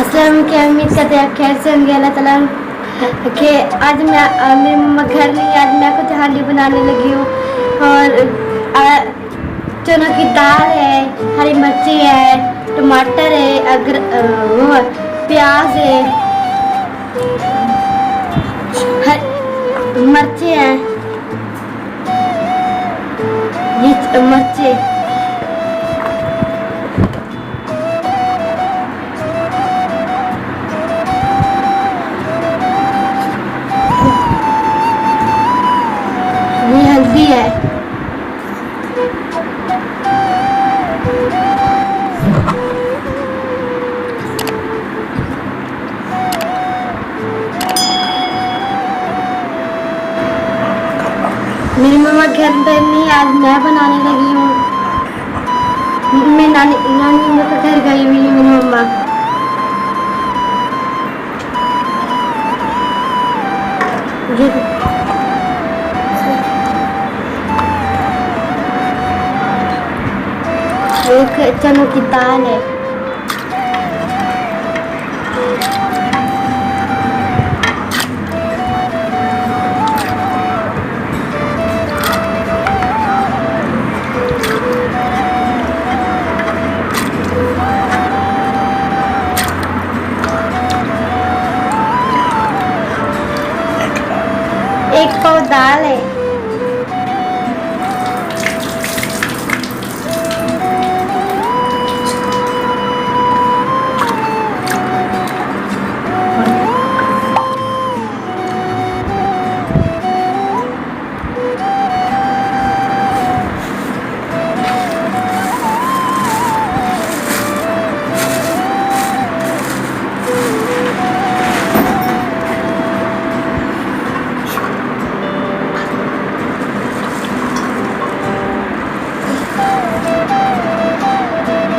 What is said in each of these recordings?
अस्सलाम की उम्मीद करते हैं आप खैर से होंगे। अल्लाह ताला कि आज मैं मेरी मम्मा घर नहीं, आज मैं खुद हांडी बनाने लगी हूँ। और चनों की दाल है, हरी मिर्ची है, टमाटर है, वो प्याज है, मिर्ची है, ये मिर्ची ये हल्दी है, मेरी मम्मा घर पे नहीं, आज मैं बनाने लगी हूँ। मैं नानी के घर गई हुई है मेरी मम्मा। एक चनों की दाल है, एक पाव दाल है,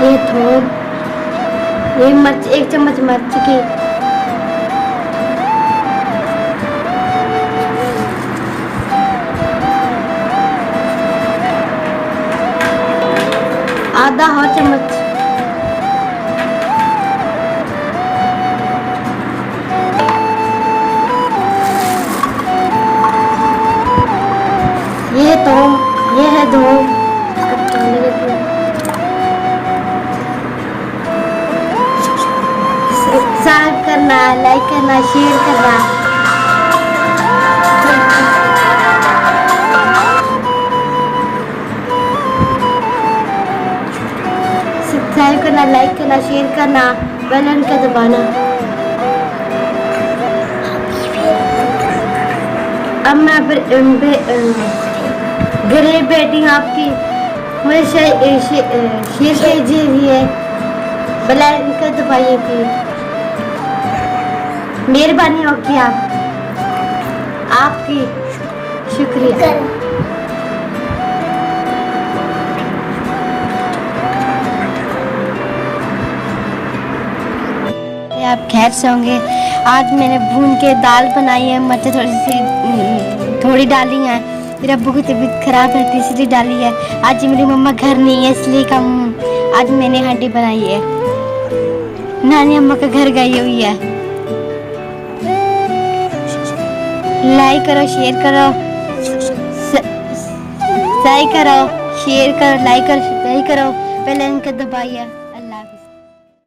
ये थोम, ये मिर्च, एक चम्मच मिर्च की, आधा और चम्मच ये थोम, ये है थोम। सब्सक्राइब करना, लाइक करना, शेयर करना। सब्सक्राइब करना, लाइक करना, शेयर करना, बेल आइकन का दबाना। अब मैं गरीब बेटी हूँ आपकी, मुझे शेयर कीजिए भी है, बेल आइकन का दबाइए प्लीज। मेहरबानी होगी आपकी, शुक्रिया। आप खैर से होंगे। आज मैंने भून के दाल बनाई है, मिर्च थोड़ी डाली है। मेरे अब्बू की तबीयत खराब है इसलिए डाली है। आज मेरी मम्मा घर नहीं है इसलिए आज मैंने हांडी बनाई है। नानी अम्मा के घर गई हुई है। लाइक करो, शेयर करो, सब्सक्राइब करो, शेयर करो, लाइक करो, बेल आइकन दबाइए।